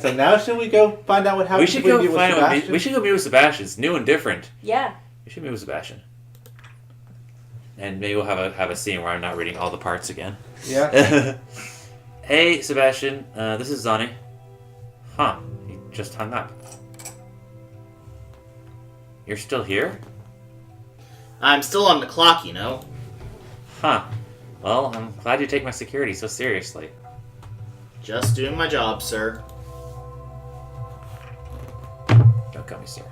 So now should we go find out what happened? We should go find out. We should go meet with Sebastian. It's new and different. Yeah. We should meet with Sebastian. And maybe we'll have a scene where I'm not reading all the parts again. Yeah. Hey, Sebastian. This is Zonny. Huh. He just hung up. You're still here? I'm still on the clock, you know. Huh. Well, I'm glad you take my security so seriously. Just doing my job, sir. Don't call me sir.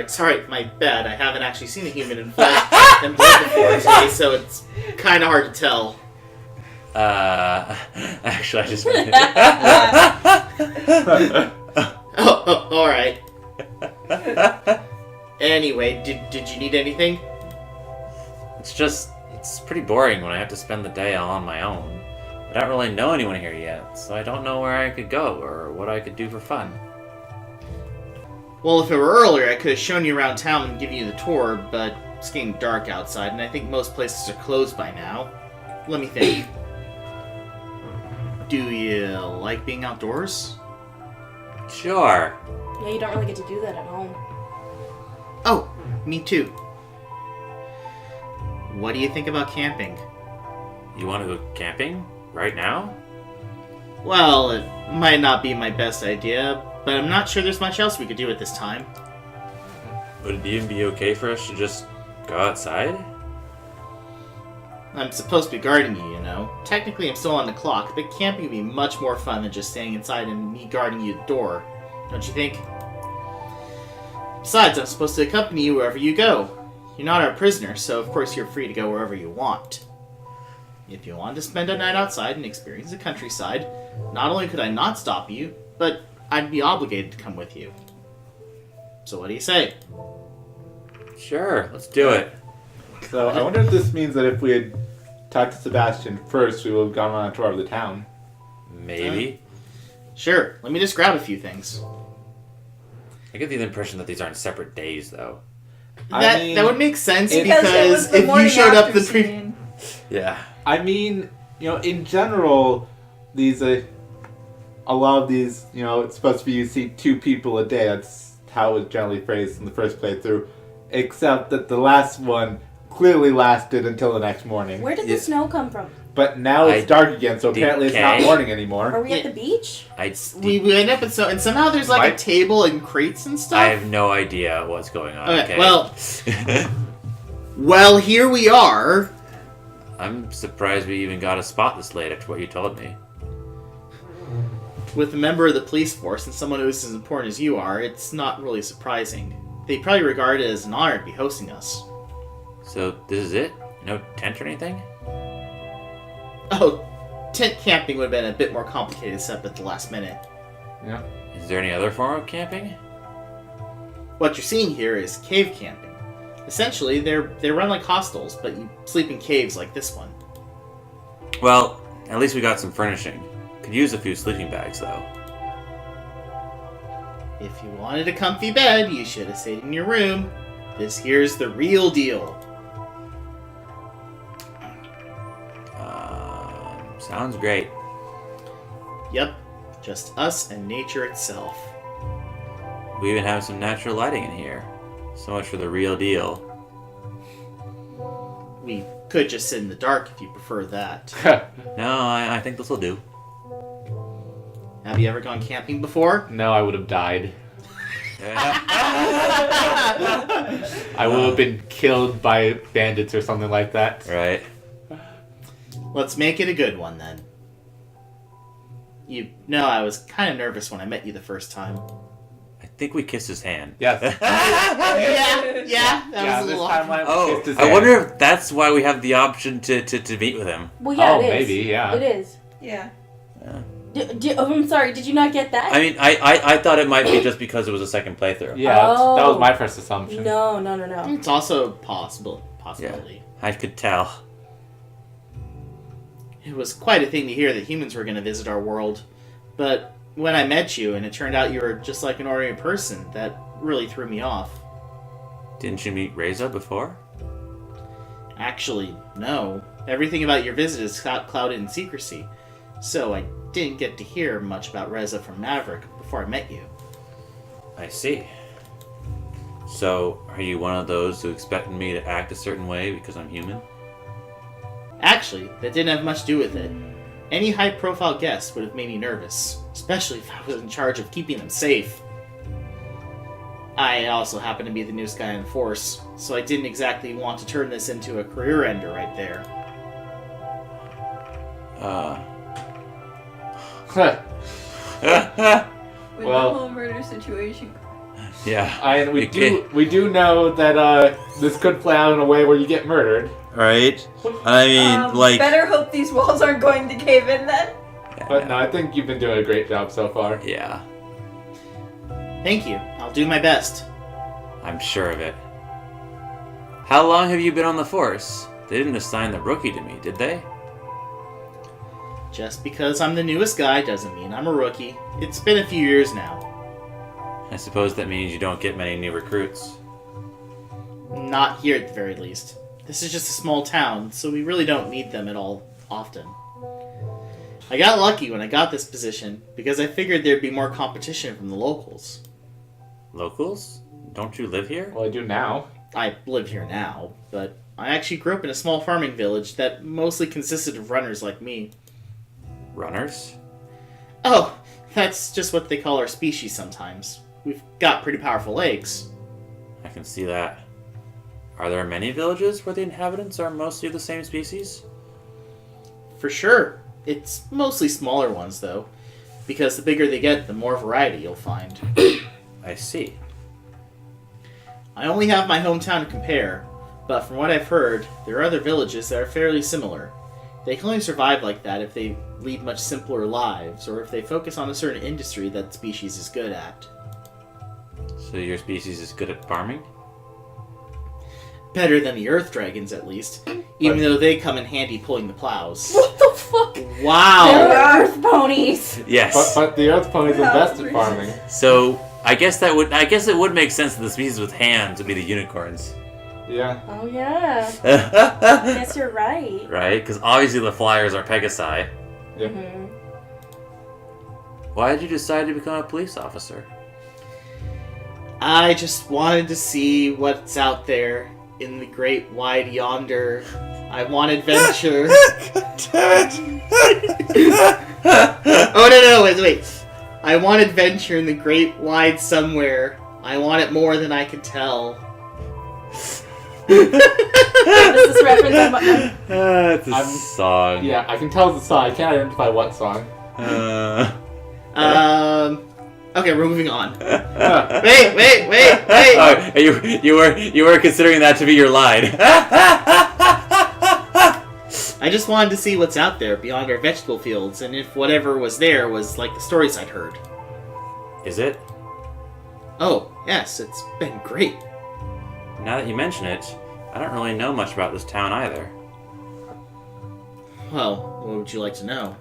Sorry, my bad. I haven't actually seen a human in flesh and blood before today, so it's kind of hard to tell. Actually, I just... Oh, alright. Anyway, did you need anything? It's pretty boring when I have to spend the day all on my own. I don't really know anyone here yet, so I don't know where I could go or what I could do for fun. Well, if it were earlier, I could have shown you around town and given you the tour, but it's getting dark outside, and I think most places are closed by now. Let me think. Do you like being outdoors? Sure. Yeah, you don't really get to do that at home. Oh, me too. What do you think about camping? You want to go camping? Right now? Well, it might not be my best idea, but I'm not sure there's much else we could do at this time. Would it even be okay for us to just go outside? I'm supposed to be guarding you, you know. Technically, I'm still on the clock, but camping would be much more fun than just staying inside and me guarding you at the door. Don't you think? Besides, I'm supposed to accompany you wherever you go. You're not our prisoner, so of course you're free to go wherever you want. If you want to spend a night outside and experience the countryside, not only could I not stop you, but I'd be obligated to come with you. So what do you say? Sure, let's do it. So I wonder if this means that if we had talked to Sebastian first, we would have gone on a tour of the town. Maybe. Sure, let me just grab a few things. I get the impression that these aren't separate days, though. That would make sense Because because if you showed up the scene. Yeah. I mean, in general, these a lot of these, it's supposed to be you see 2 people a day. That's how it was generally phrased in the first playthrough. Except that the last one clearly lasted until the next morning. Where did the snow come from? But now it's dark again, so apparently it's not morning anymore. Are we at the beach? We end up and somehow there's like a table and crates and stuff. I have no idea what's going on. Okay. Well, here we are. I'm surprised we even got a spot this late after what you told me. With a member of the police force and someone who's as important as you are, it's not really surprising. They probably regard it as an honor to be hosting us. So, this is it? No tent or anything? Oh, tent camping would have been a bit more complicated set up at the last minute. Yeah. Is there any other form of camping? What you're seeing here is cave camping. Essentially, they run like hostels, but you sleep in caves like this one. Well, at least we got some furnishing. Could use a few sleeping bags, though. If you wanted a comfy bed, you should have stayed in your room. This here's the real deal. Sounds great. Yep, just us and nature itself. We even have some natural lighting in here. So much for the real deal. We could just sit in the dark if you prefer that. No, I think this will do. Have you ever gone camping before? No, I would have died. I would have been killed by bandits or something like that. Right. Let's make it a good one, then. You know, I was kind of nervous when I met you the first time. I think we kissed his hand. Yes. yeah, that was a little awkward. I wonder if that's why we have the option to meet with him. Well, yeah, it is. Maybe, yeah. It is. Yeah. I'm sorry, did you not get that? I mean, I thought it might be just because it was a second playthrough. Yeah, that was my first assumption. No. It's also a possibility. Yeah, I could tell. It was quite a thing to hear that humans were going to visit our world. But when I met you and it turned out you were just like an ordinary person, that really threw me off. Didn't you meet Reza before? Actually, no. Everything about your visit is clouded in secrecy. So I didn't get to hear much about Reza from Maverick before I met you. I see. So, are you one of those who expected me to act a certain way because I'm human? Actually, that didn't have much to do with it. Any high-profile guest would have made me nervous, especially if I was in charge of keeping them safe. I also happen to be the newest guy in the force, so I didn't exactly want to turn this into a career ender right there. With Well- the whole murder situation. Yeah. And we Okay. do know that this could play out in a way where you get murdered. Right? I mean, Better hope these walls aren't going to cave in then. But no, I think you've been doing a great job so far. Yeah, Thank you. I'll do my best. I'm sure of it. How long have you been on the force? They didn't assign the rookie to me, did they? Just because I'm the newest guy doesn't mean I'm a rookie. It's been a few years now. I suppose that means you don't get many new recruits. Not here at the very least. This is just a small town, so we really don't need them at all often. I got lucky when I got this position, because I figured there'd be more competition from the locals. Locals? Don't you live here? Well, I do now. I live here now, but I actually grew up in a small farming village that mostly consisted of runners like me. Runners? Oh, that's just what they call our species sometimes. We've got pretty powerful legs. I can see that. Are there many villages where the inhabitants are mostly the same species? For sure. It's mostly smaller ones, though, because the bigger they get, the more variety you'll find. I see. I only have my hometown to compare, but from what I've heard, there are other villages that are fairly similar. They can only survive like that if they lead much simpler lives, or if they focus on a certain industry that the species is good at. So your species is good at farming? Better than the Earth Dragons, at least, even though they come in handy pulling the plows. What the fuck? They're Wow! earth ponies. Yes. But the Earth ponies are Well, best at farming. So I guess it would make sense that the species with hands would be the unicorns. Yeah. Oh yeah. I Right? guess you're right. Because obviously the flyers are Pegasi. Yep. Hmm. Why did you decide to become a police officer? I just wanted to see what's out there in the great wide yonder. I want adventure. Oh no, wait. I want adventure in the great wide somewhere. I want it more than I can tell. What is this reference? It's a I'm- song. Yeah, I can tell the song. I can't identify what song. Okay, we're moving on. Huh. Wait. Oh, you were considering that to be your line. I just wanted to see what's out there beyond our vegetable fields, and if whatever was there was like the stories I'd heard. Is it? Oh, yes, it's been great. Now that you mention it, I don't really know much about this town either. Well, what would you like to know?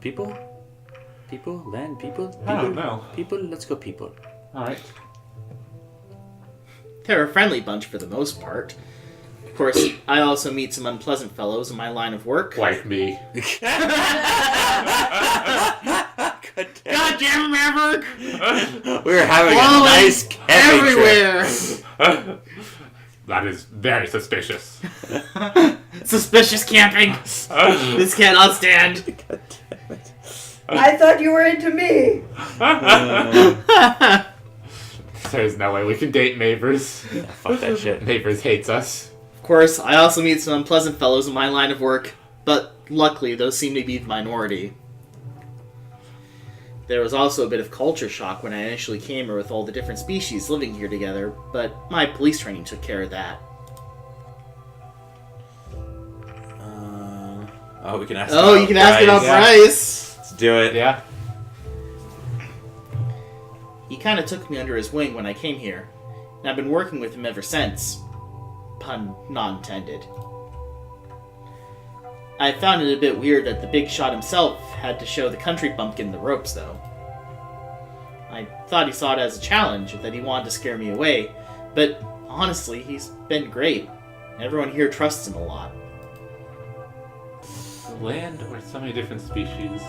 People? People? Land? People? I don't know. People? Let's go people. Alright. They're They're a friendly bunch for the most part. Of course, I also meet some unpleasant fellows in my line of work. Like me. Goddamn Maverick! We were having a Following nice camping everywhere! That is very suspicious. Suspicious camping! This cannot stand! I thought you were into me. There's no way we can date Mavers. trip. Fuck that shit. Mavers hates us. Of course, I also meet some unpleasant fellows in my line of work, but luckily those seem to be the minority. There was also a bit of culture shock when I initially came here with all the different species living here together, but my police training took care of that. Oh, we can ask. Oh, you can ask about yeah. Bryce! Let's do it. Yeah. He kind of took me under his wing when I came here, and I've been working with him ever since. Pun not intended. I found it a bit weird that the big shot himself had to show the country bumpkin the ropes, though. I thought he saw it as a challenge, that he wanted to scare me away, but honestly, he's been great. Everyone here trusts him a lot. land or so many different species?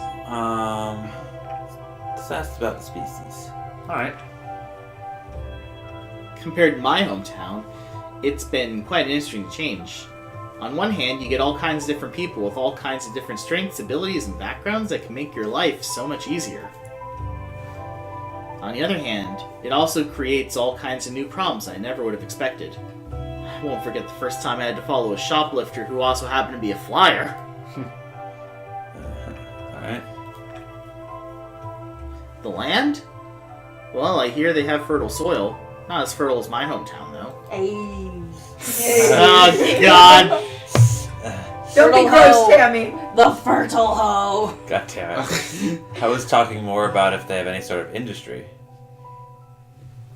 This asks about the species. Alright. Compared to my hometown, it's been quite an interesting change. On one hand, you get all kinds of different people with all kinds of different strengths, abilities, and backgrounds that can make your life so much easier. On the other hand, it also creates all kinds of new problems I never would have expected. I won't forget the first time I had to follow a shoplifter who also happened to be a flyer. Alright. The land? Well, I hear they have fertile soil. Not as fertile as my hometown, though. Oh, God! Don't be Fertile gross, hoe. Tammy. The fertile hoe. God damn it. I was talking more about if they have any sort of industry.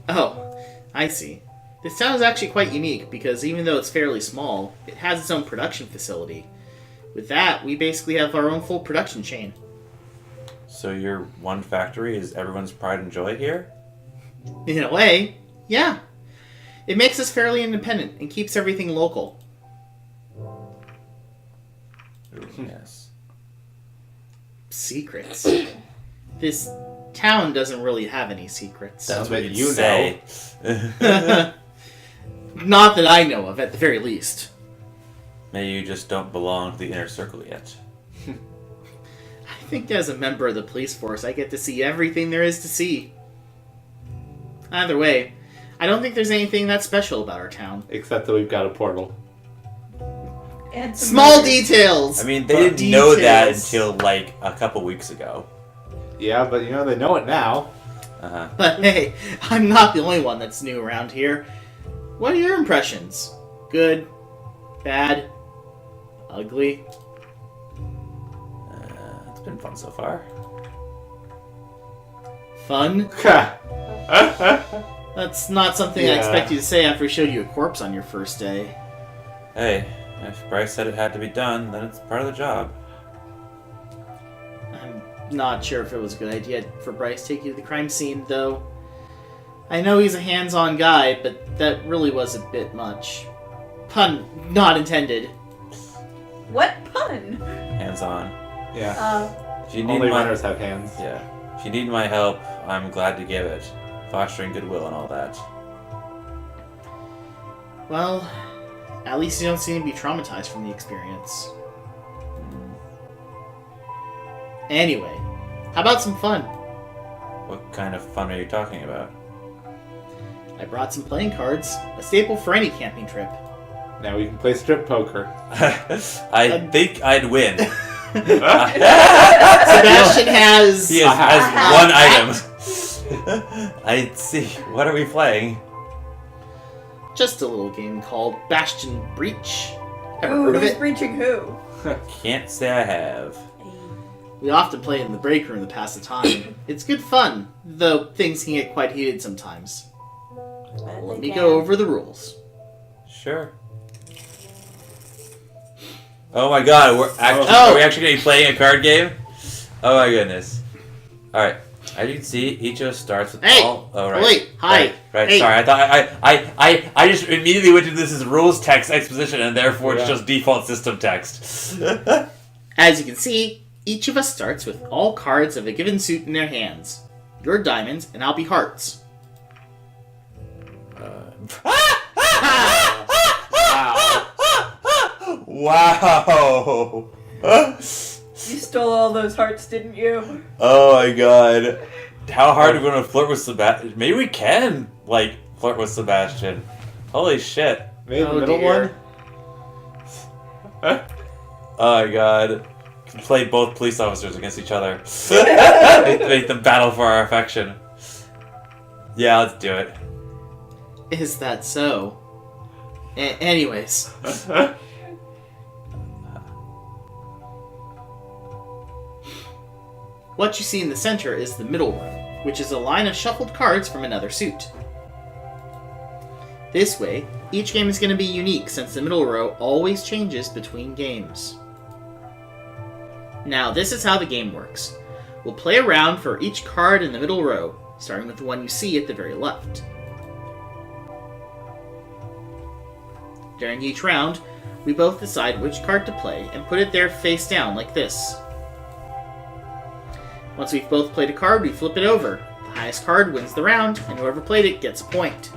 Oh, I see. This town is actually quite unique because even though it's fairly small, it has its own production facility. With that, we basically have our own full production chain. So your one factory is everyone's pride and joy here? In a way, yeah. It makes us fairly independent and keeps everything local. Yes. Secrets. This town doesn't really have any secrets. That's what what you you say. Not that I know of, at the very least. Maybe you just don't belong to the inner circle yet. I think as a member of the police force, I get to see everything there is to see. Either way, I don't think there's anything that special about our town. Except that we've got a portal. And some Small murders. details! I mean, they didn't know that Details. until like a couple weeks ago. Yeah, but they know it now. Uh-huh. But hey, I'm not the only one that's new around here. What are your impressions? Good? Bad? Ugly? It's been fun so far. Fun? That's not something I Yeah. expect you to say after we showed you a corpse on your first day. Hey, if Bryce said it had to be done, then it's part of the job. I'm not sure if it was a good idea for Bryce to take you to the crime scene, though. I know he's a hands-on guy, but that really was a bit much. Pun not intended. What pun? Hands on. Yeah. If you need Only my runners have hands. yeah, if you need my help, I'm glad to give it. Fostering goodwill and all that. Well, at least you don't seem to be traumatized from the experience. Anyway, how about some fun? What kind of fun are you talking about? I brought some playing cards, a staple for any camping trip. Now we can play strip poker. I think I'd win. Sebastian has... He has one item. I see. What are we playing? just a little game called Bastion Breach. Ever Ooh, heard of who's it? breaching who? Can't say I have. We often play it in the break room to pass the time. It's good fun, though things can get quite heated sometimes. Let me go over the rules. Sure. Oh my god, are we actually going to be playing a card game? Oh my goodness. Alright. As you can see, each of us starts with all... Oh, right. Wait, hi. Right, Hey. sorry. I thought I just immediately went to this as rules text exposition, and therefore it's just default system text. As you can see, each of us starts with all cards of a given suit in their hands. You're diamonds, and I'll be hearts. Wow. You stole all those hearts, didn't you? Oh my god. How hard are we going to flirt with Sebastian? Maybe we can, flirt with Sebastian. Holy shit. Maybe Oh, the middle dear. one? Oh my god. Can play both police officers against each other. Make them battle for our affection. Yeah, let's do it. Is that so? Anyways. What you see in the center is the middle row, which is a line of shuffled cards from another suit. This way, each game is going to be unique since the middle row always changes between games. Now, this is how the game works. We'll play a round for each card in the middle row, starting with the one you see at the very left. During each round, we both decide which card to play and put it there face down like this. Once we've both played a card, we flip it over. The highest card wins the round, and whoever played it gets a point.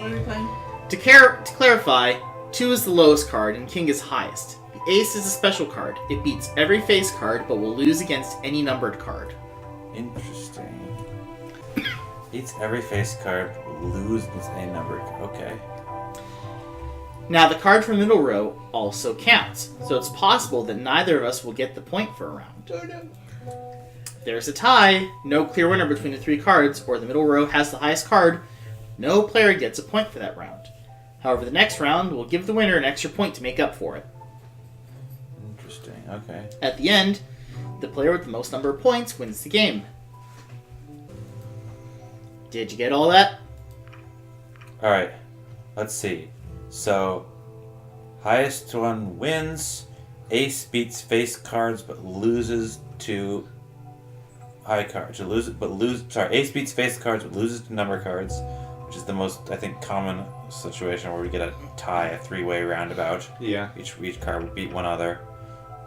What are we playing? To clarify, 2 is the lowest card and king is highest. The ace is a special card. It beats every face card, but will lose against any numbered card. Interesting. Beats every face card, lose against any number. Okay. Now, the card from the middle row also counts, so it's possible that neither of us will get the point for a round. If there's a tie, no clear winner between the 3 cards, or the middle row has the highest card, no player gets a point for that round. However, the next round will give the winner an extra point to make up for it. Interesting. Okay. At the end, the player with the most number of points wins the game. Did you get all that? Alright. Let's see. So, highest one wins. Ace beats face cards but loses to high cards. Ace beats face cards but loses to number cards, which is the most, I think, common situation where we get a tie, a 3-way roundabout. Yeah. Each card would beat one other.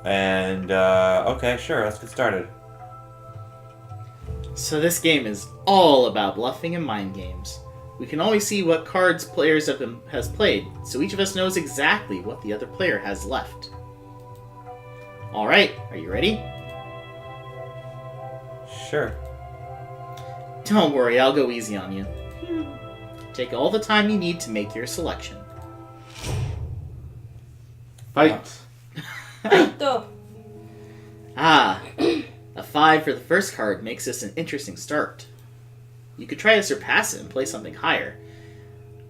And, okay, sure, let's get started. So this game is all about bluffing and mind games. We can always see what cards players has played, so each of us knows exactly what the other player has left. Alright, are you ready? Sure. Don't worry, I'll go easy on you. Take all the time you need to make your selection. Fight. Fighto. Ah, a 5 for the first card makes this an interesting start. You could try to surpass it and play something higher.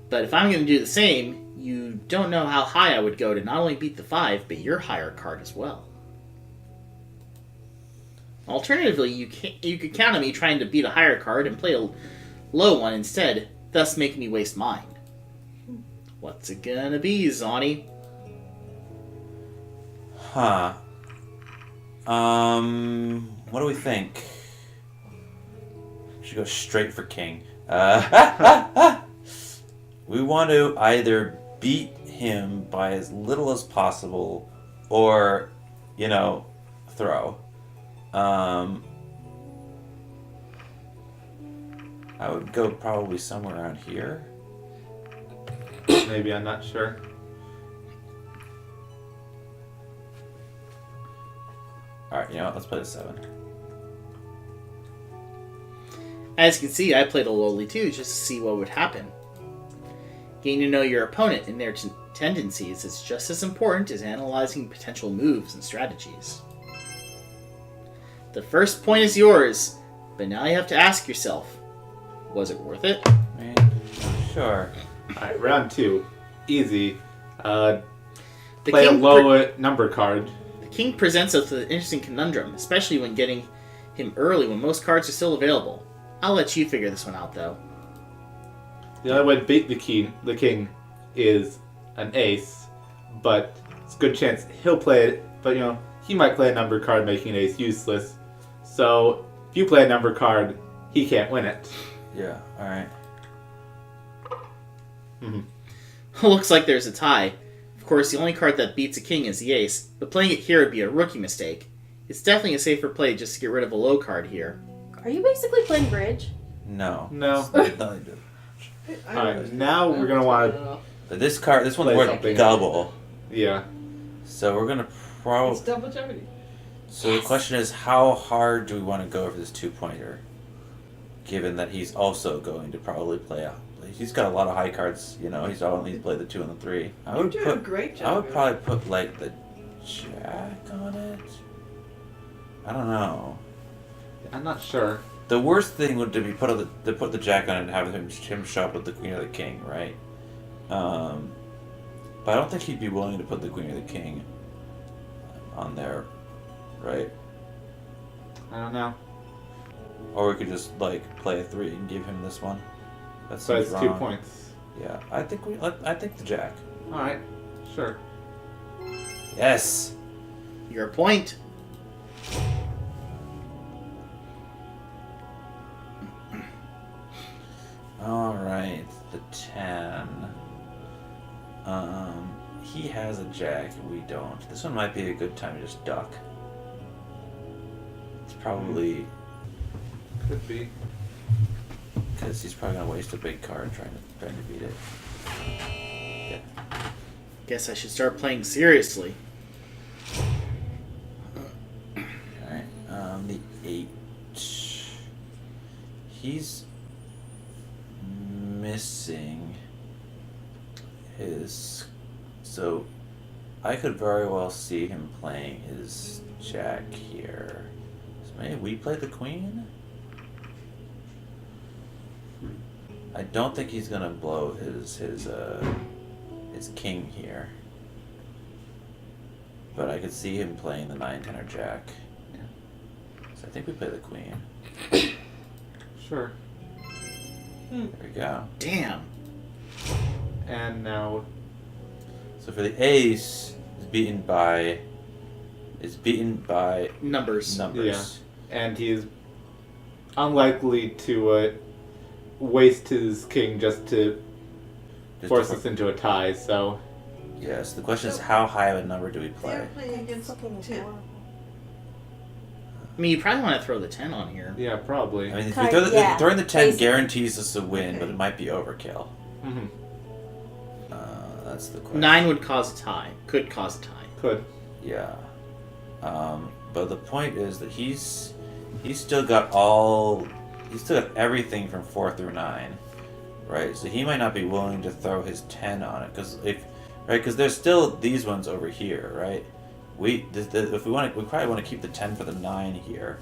But if I'm going to do the same, you don't know how high I would go to not only beat the 5, but your higher card as well. Alternatively, you could count on me trying to beat a higher card and play a low one instead, thus making me waste mine. What's it gonna be, Zonny? Huh. What do we think? We should go straight for king. We want to either beat him by as little as possible, or, throw. I would go probably somewhere around here. Maybe, I'm not sure. Alright, let's play the 7. As you can see, I played a lowly too, just to see what would happen. Getting to know your opponent and their tendencies is just as important as analyzing potential moves and strategies. The first point is yours, but now you have to ask yourself, was it worth it? Sure. Alright, round 2. Easy. The Play a king low number card. The king presents us with an interesting conundrum, especially when getting him early when most cards are still available. I'll let you figure this one out, though. The only way to beat the king is an ace, but it's a good chance he'll play it, but he might play a number card making an ace useless. So, if you play a number card, he can't win it. Yeah, alright. Looks like there's a tie. Of course, the only card that beats a king is the ace, but playing it here would be a rookie mistake. It's definitely a safer play just to get rid of a low card here. Are you basically playing bridge? No. No. Nothing to do. Alright, now we're going to want to... But this one's Play worth something. double. Yeah. So we're gonna It's probably. double jeopardy. So the question is, how hard do we want to go for this 2-pointer? Given that he's also going to probably play out. He's got a lot of high cards, he's only played the 2 and the 3. You're doing a great job. I would probably put like the jack on it. I don't know. I'm not sure. The worst thing would be put the jack on it and have him show up with the queen or the king, right? But I don't think he'd be willing to put the queen or the king on there, right? I don't know. Or we could just play a 3 and give him this one. That So seems it's wrong. 2 points. Yeah, I think the jack. Alright, sure. Yes. Your point. All right, the 10. he has a jack and we don't. This one might be a good time to just duck. It's probably Could be. because he's probably gonna waste a big card trying to beat it. Yeah. Guess I should start playing seriously. Alright. The 8. He's missing his. So I could very well see him playing his jack here. So maybe we play the queen? I don't think he's gonna blow his king here. But I could see him playing the 9-10 or jack. Yeah. So I think we play the queen. Sure. There we go. Damn. And now, So for the ace, is beaten by Numbers. numbers. and he is unlikely to waste his king just to Just force to- us into a tie. So Yes. The question is, how high of a number do we play? They're playing against Fucking 10. adorable. I mean, you probably want to throw the 10 on here. yeah, probably. I mean, if Kind- you throw yeah, throwing the 10 basically. guarantees us a win, but it might be overkill. Mm-hmm. That's the question. 9 would cause a tie. Could cause a tie. Could. Yeah. But the point is that he's still got everything from 4 through 9, right? So he might not be willing to throw his 10 on it because there's still these ones over here, right? If we probably want to keep the 10 for the 9 here,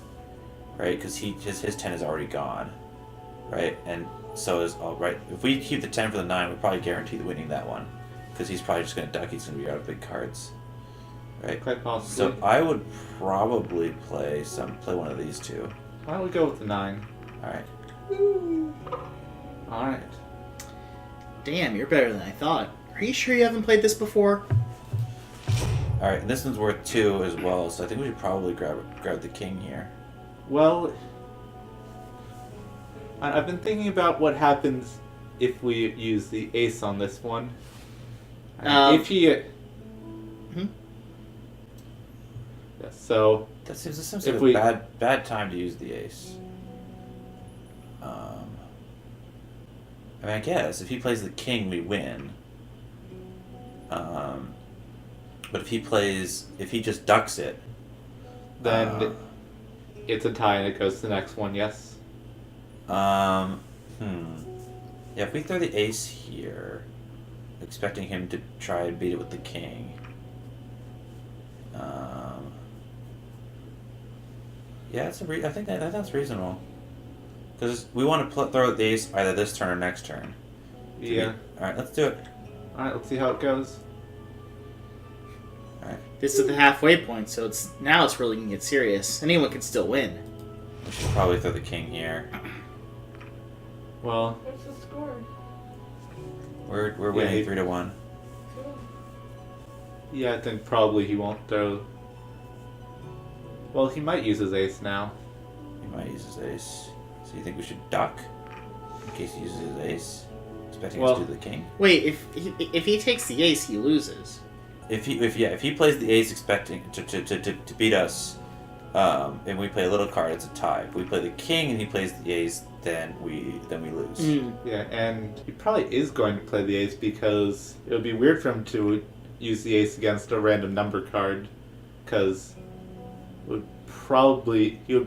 right? Because his 10 is already gone, right? And so is right. If we keep the 10 for the 9, we probably guarantee winning that one, because he's probably just going to duck. He's going to be out of big cards, right? Quite possibly. So I would probably play one of these two. Why don't we go with the 9? All right. Alright. Damn, you're better than I thought. Are you sure you haven't played this before? All right. And this one's worth 2 as well, so I think we should probably grab the king here. Well, I've been thinking about what happens if we use the ace on this one. If he... Mhm. Yeah, so... This seems If like we- a bad time to use the ace. I mean, I guess if he plays the king, we win. But if he just ducks it, Then it's a tie and it goes to the next one, yes? Yeah, if we throw the ace here, expecting him to try and beat it with the king. Yeah, I think that's reasonable. Because we want to throw the ace either this turn or next turn. Yeah. Alright, let's do it. Alright, let's see how it goes. Alright, This is the halfway point, so it's really gonna get serious. Anyone can still win. we should probably throw the king here. Well, What's the score? We're winning he- 3-1. yeah, I think probably he won't throw... Well, he might use his ace now. He might use his ace. So you think we should duck in case he uses his ace, expecting us Well- to do the king? Wait, if he takes the ace, he loses. If he plays the ace expecting to beat us, and we play a little card, it's a tie. If we play the king and he plays the ace, then we lose. Mm. Yeah, and he probably is going to play the ace because it would be weird for him to use the ace against a random number card, because he would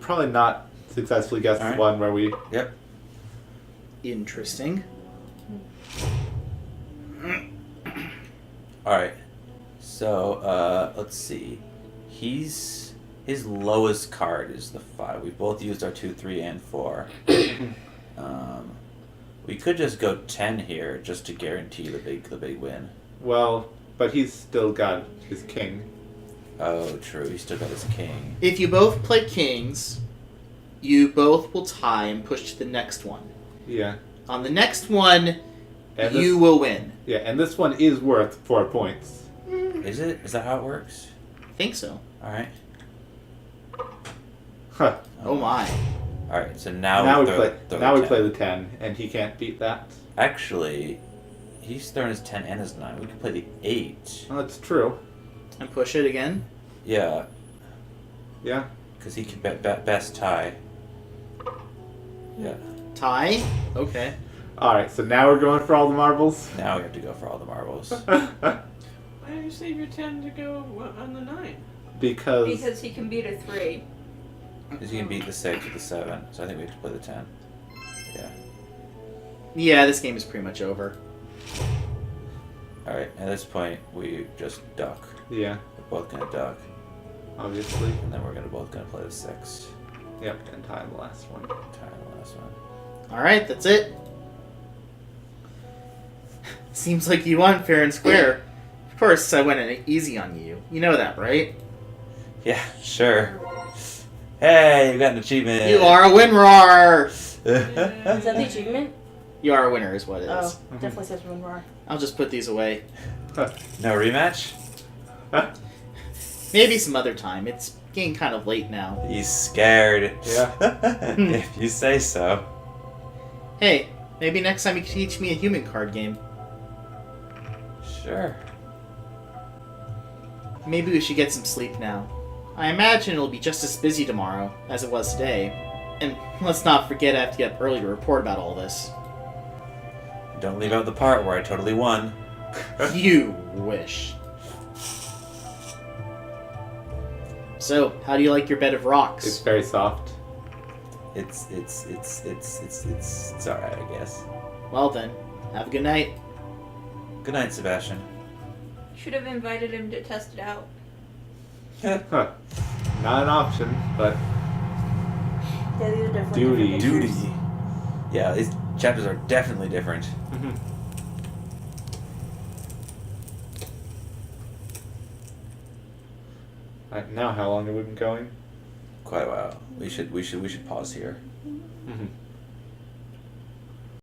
probably not successfully guess the Alright. one where we... Yep. Interesting. All right. So let's see. His lowest card is the 5. We both used our 2, 3, and 4. We could just go 10 here just to guarantee the big win. Well, but he's still got his king. Oh, true. He still got his king. If you both play kings, you both will tie and push to the next one. Yeah. On the next one, And you this, will win. yeah, and this one is worth 4 points. Is it? Is that how it works? I think so. All right. Huh. Oh my. All right. So now Now we throw play. the Now we 10. play the 10, and he can't beat that. Actually, he's throwing his 10 and his 9. We can play the 8. Oh, that's true. And push it again. Yeah, Yeah. because he can best tie. Yeah. Tie. Okay. Alright, so now we're going for all the marbles. Now we have to go for all the marbles. Why don't you save your 10 to go on the 9? Because he can beat a 3. Because he can beat the 6 with the 7. So I think we have to play the 10. Yeah. Yeah, this game is pretty much over. Alright, at this point, we just duck. Yeah, We're both gonna duck. obviously. And then we're both gonna play the 6. Yep, and tie the last one. Tie the last one. All right, that's it. Seems like you won fair and square. Of course, I went in easy on you. You know that, right? Yeah, sure. Hey, you got an achievement! You are a winner. Is that the achievement? You are a winner, is what it Oh, is. definitely says one more. I'll just put these away. No rematch? Maybe some other time. It's getting kind of late now. He's scared. Yeah. If you say so. Hey, maybe next time you can teach me a human card game. Sure. Maybe we should get some sleep now. I imagine it'll be just as busy tomorrow as it was today. And let's not forget I have to get up early to report about all this. Don't leave out the part where I totally won. You wish. So, how do you like your bed of It's rocks? very soft. It's alright, I guess. Well then, have a good night. Good night, Sebastian. Should have invited him to test it out. Huh. Not an option, but Yeah, these are different. Duty. different Duty. pictures. Yeah, these chapters are definitely different. Alright, now how long have we been going? Quite a while. We should pause here. Mm-hmm.